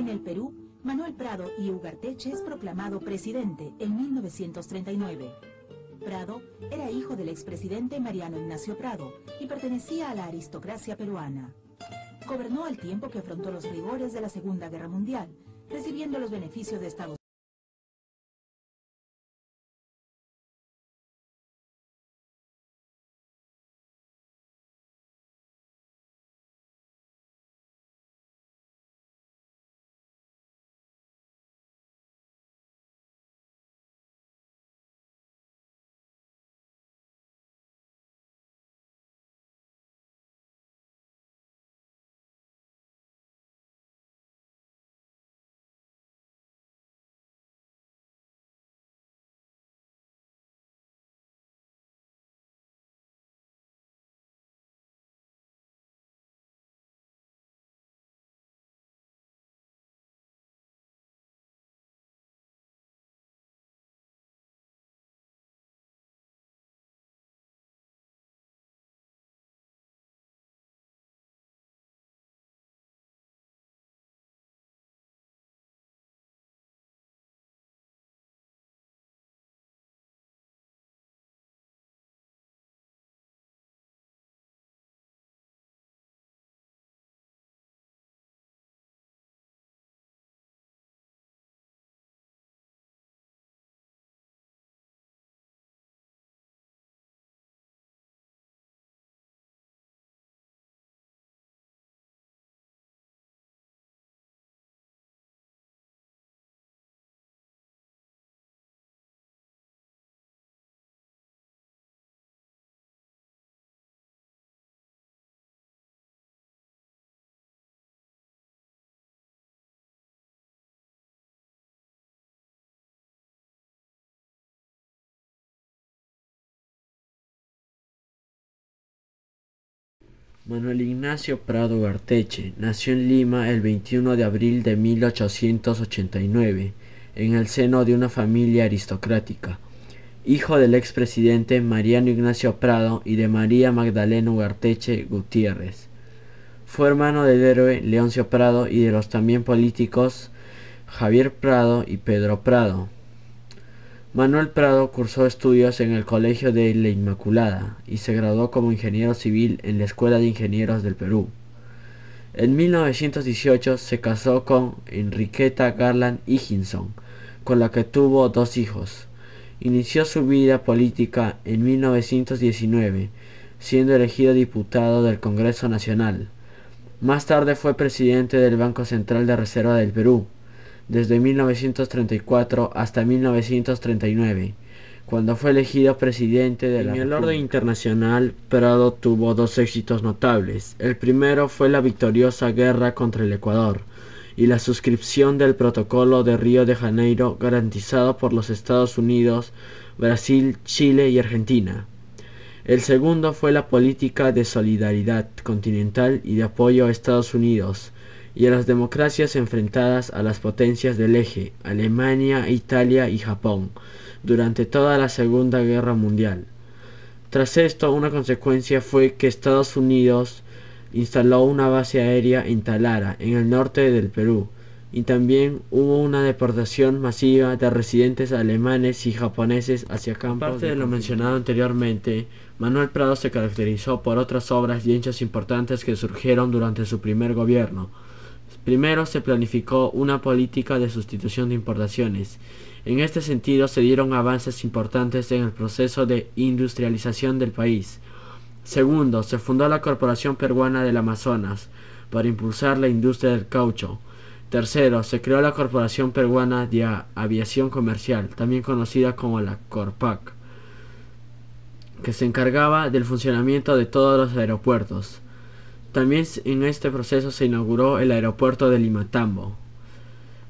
En el Perú, Manuel Prado y Ugarteche es proclamado presidente en 1939. Prado era hijo del expresidente Mariano Ignacio Prado y pertenecía a la aristocracia peruana. Gobernó al tiempo que afrontó los rigores de la Segunda Guerra Mundial, recibiendo los beneficios de Estados Unidos. Manuel Ignacio Prado Ugarteche nació en Lima el 21 de abril de 1889, en el seno de una familia aristocrática, hijo del expresidente Mariano Ignacio Prado y de María Magdalena Ugarteche Gutiérrez. Fue hermano del héroe Leoncio Prado y de los también políticos Javier Prado y Pedro Prado. Manuel Prado cursó estudios en el Colegio de la Inmaculada y se graduó como ingeniero civil en la Escuela de Ingenieros del Perú. En 1918 se casó con Enriqueta Garland Higginson, con la que tuvo 2 hijos. Inició su vida política en 1919, siendo elegido diputado del Congreso Nacional. Más tarde fue presidente del Banco Central de Reserva del Perú, desde 1934 hasta 1939, cuando fue elegido presidente de la República. En el orden internacional, Prado tuvo 2 éxitos notables. El primero fue la victoriosa guerra contra el Ecuador y la suscripción del Protocolo de Río de Janeiro, garantizado por los Estados Unidos, Brasil, Chile y Argentina. El segundo fue la política de solidaridad continental y de apoyo a Estados Unidos y a las democracias enfrentadas a las potencias del eje, Alemania, Italia y Japón, durante toda la Segunda Guerra Mundial. Tras esto, una consecuencia fue que Estados Unidos instaló una base aérea en Talara, en el norte del Perú, y también hubo una deportación masiva de residentes alemanes y japoneses hacia campos. Aparte de lo mencionado anteriormente, Manuel Prado se caracterizó por otras obras y hechos importantes que surgieron durante su primer gobierno. Primero, se planificó una política de sustitución de importaciones. En este sentido, se dieron avances importantes en el proceso de industrialización del país. Segundo, se fundó la Corporación Peruana del Amazonas para impulsar la industria del caucho. Tercero, se creó la Corporación Peruana de Aviación Comercial, también conocida como la Corpac, que se encargaba del funcionamiento de todos los aeropuertos. También en este proceso se inauguró el aeropuerto de Limatambo.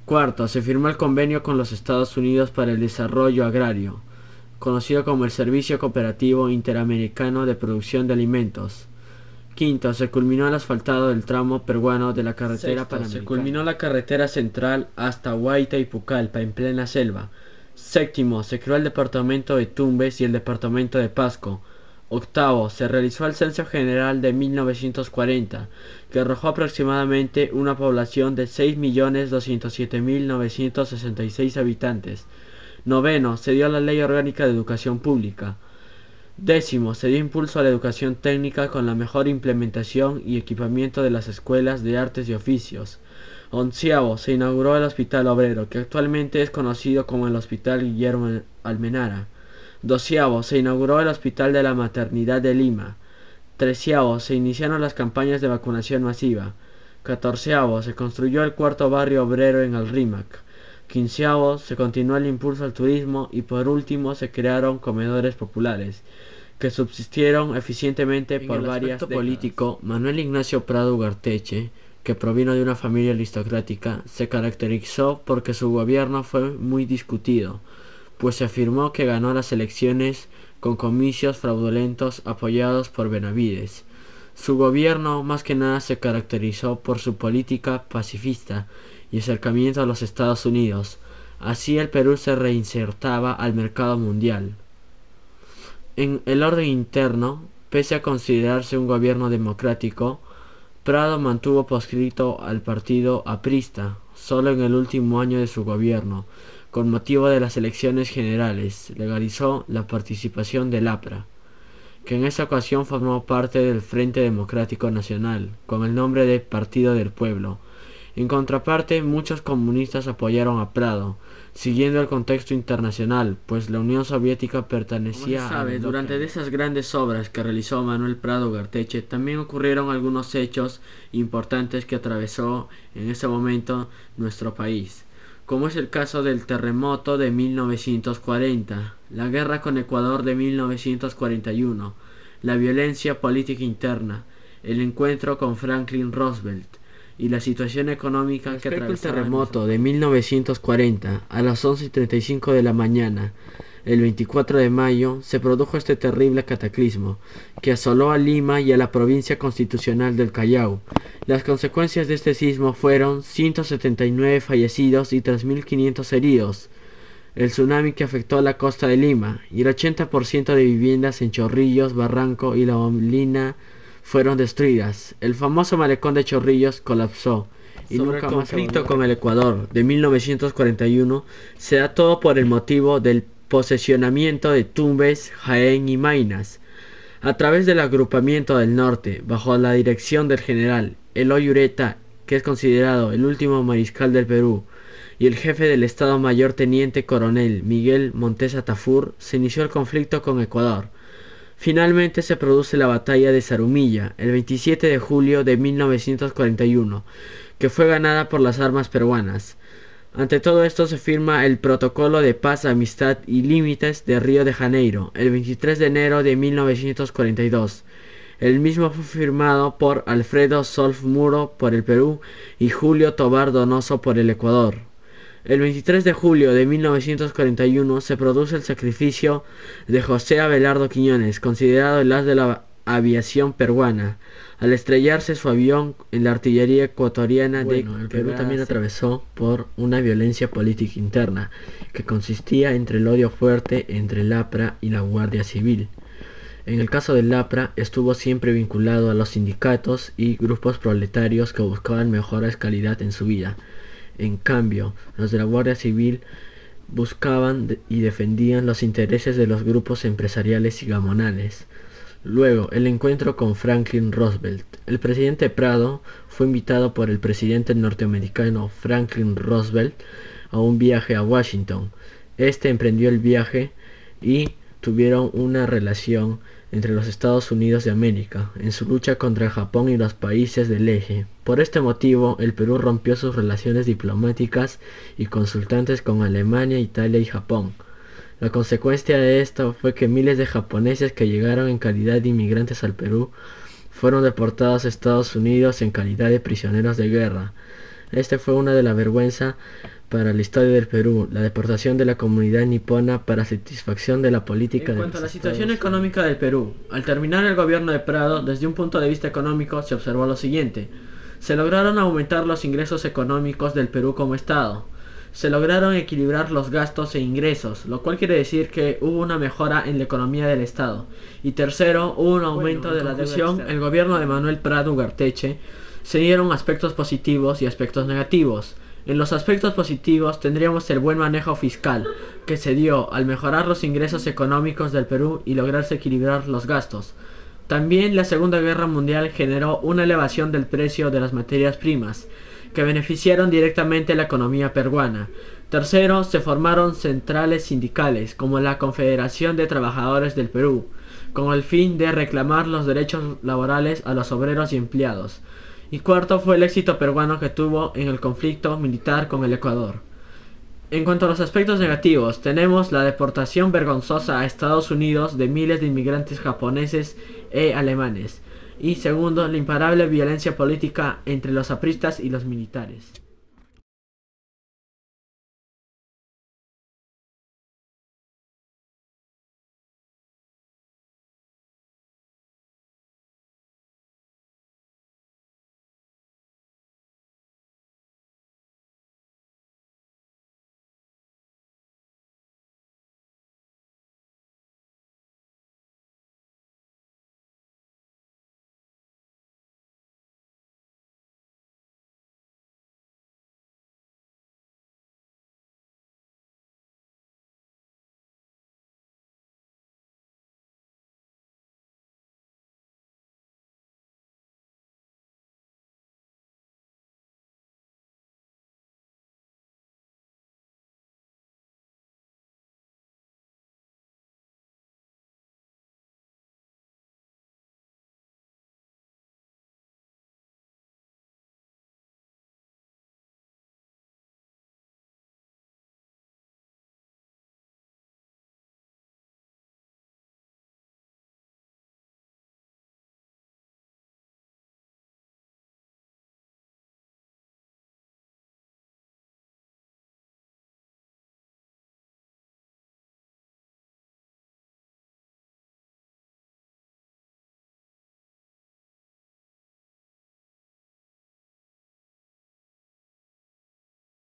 Cuarto, se firmó el convenio con los Estados Unidos para el desarrollo agrario, conocido como el Servicio Cooperativo Interamericano de Producción de Alimentos. Quinto, se culminó el asfaltado del tramo peruano de la carretera panamericana. Se culminó la carretera central hasta Huayta y Pucallpa, en plena selva. Séptimo, se creó el departamento de Tumbes y el departamento de Pasco. Octavo, se realizó el Censo General de 1940, que arrojó aproximadamente una población de 6.207.966 habitantes. Noveno, se dio la Ley Orgánica de Educación Pública. Décimo, se dio impulso a la educación técnica con la mejor implementación y equipamiento de las escuelas de artes y oficios. Onceavo, se inauguró el Hospital Obrero, que actualmente es conocido como el Hospital Guillermo Almenara. Doceavo, se inauguró el Hospital de la Maternidad de Lima. Treceavo, se iniciaron las campañas de vacunación masiva. Catorceavo, se construyó el cuarto barrio obrero en el Rímac. Quinceavo, se continuó el impulso al turismo y por último se crearon comedores populares, que subsistieron eficientemente por varias décadas. Político, Manuel Ignacio Prado Ugarteche, que provino de una familia aristocrática, se caracterizó porque su gobierno fue muy discutido, pues se afirmó que ganó las elecciones con comicios fraudulentos apoyados por Benavides. Su gobierno más que nada se caracterizó por su política pacifista y acercamiento a los Estados Unidos. Así el Perú se reinsertaba al mercado mundial. En el orden interno, pese a considerarse un gobierno democrático, Prado mantuvo proscrito al partido aprista solo en el último año de su gobierno. Con motivo de las elecciones generales, legalizó la participación del APRA, que en esa ocasión formó parte del Frente Democrático Nacional, con el nombre de Partido del Pueblo. En contraparte, muchos comunistas apoyaron a Prado, siguiendo el contexto internacional, pues la Unión Soviética pertenecía a... Durante esas grandes obras que realizó Manuel Prado Ugarteche, también ocurrieron algunos hechos importantes que atravesó en ese momento nuestro país, como es el caso del terremoto de 1940, la guerra con Ecuador de 1941, la violencia política interna, el encuentro con Franklin Roosevelt y la situación económica que atravesaba el terremoto de 1940. A las 11:35 de la mañana, el 24 de mayo, se produjo este terrible cataclismo que asoló a Lima y a la provincia constitucional del Callao. Las consecuencias de este sismo fueron 179 fallecidos y 3.500 heridos. El tsunami que afectó a la costa de Lima y el 80% de viviendas en Chorrillos, Barranco y La Molina fueron destruidas. El famoso malecón de Chorrillos colapsó y nunca más. El conflicto con el Ecuador de 1941 se da todo por el motivo del posesionamiento de Tumbes, Jaén y Maynas. A través del agrupamiento del norte, bajo la dirección del general Eloy Ureta, que es considerado el último mariscal del Perú, y el jefe del Estado Mayor Teniente Coronel Miguel Montesa Tafur, se inició el conflicto con Ecuador. Finalmente se produce la batalla de Zarumilla, el 27 de julio de 1941, que fue ganada por las armas peruanas. Ante todo esto se firma el Protocolo de Paz, Amistad y Límites de Río de Janeiro, el 23 de enero de 1942. El mismo fue firmado por Alfredo Solf Muro por el Perú y Julio Tobar Donoso por el Ecuador. El 23 de julio de 1941 se produce el sacrificio de José Abelardo Quiñones, considerado el as de la aviación peruana, al estrellarse su avión en la artillería ecuatoriana. El Perú también atravesó por una violencia política interna, que consistía entre el odio fuerte entre el APRA y la Guardia Civil. En el caso del APRA estuvo siempre vinculado a los sindicatos y grupos proletarios que buscaban mejores calidad en su vida. En cambio, los de la Guardia Civil buscaban y defendían los intereses de los grupos empresariales y gamonales. Luego, el encuentro con Franklin Roosevelt. El presidente Prado fue invitado por el presidente norteamericano Franklin Roosevelt a un viaje a Washington. Este emprendió el viaje y tuvieron una relación entre los Estados Unidos de América en su lucha contra Japón y los países del eje. Por este motivo, el Perú rompió sus relaciones diplomáticas y consultantes con Alemania, Italia y Japón. La consecuencia de esto fue que miles de japoneses que llegaron en calidad de inmigrantes al Perú fueron deportados a Estados Unidos en calidad de prisioneros de guerra. Este fue una de la vergüenza para la historia del Perú, la deportación de la comunidad nipona para satisfacción de la política. En cuanto a la situación económica del Perú, al terminar el gobierno de Prado, desde un punto de vista económico, se observó lo siguiente. Se lograron aumentar los ingresos económicos del Perú como Estado. se lograron equilibrar los gastos e ingresos, lo cual quiere decir que hubo una mejora en la economía del Estado. Y tercero, hubo un aumento de la deuda. El gobierno de Manuel Prado Ugarteche se dieron aspectos positivos y aspectos negativos. En los aspectos positivos tendríamos el buen manejo fiscal, que se dio al mejorar los ingresos económicos del Perú y lograrse equilibrar los gastos. También la Segunda Guerra Mundial generó una elevación del precio de las materias primas, que beneficiaron directamente a la economía peruana. Tercero, se formaron centrales sindicales, como la Confederación de Trabajadores del Perú, con el fin de reclamar los derechos laborales a los obreros y empleados. Y cuarto fue el éxito peruano que tuvo en el conflicto militar con el Ecuador. En cuanto a los aspectos negativos, tenemos la deportación vergonzosa a Estados Unidos de miles de inmigrantes japoneses e alemanes. Y segundo, la imparable violencia política entre los apristas y los militares.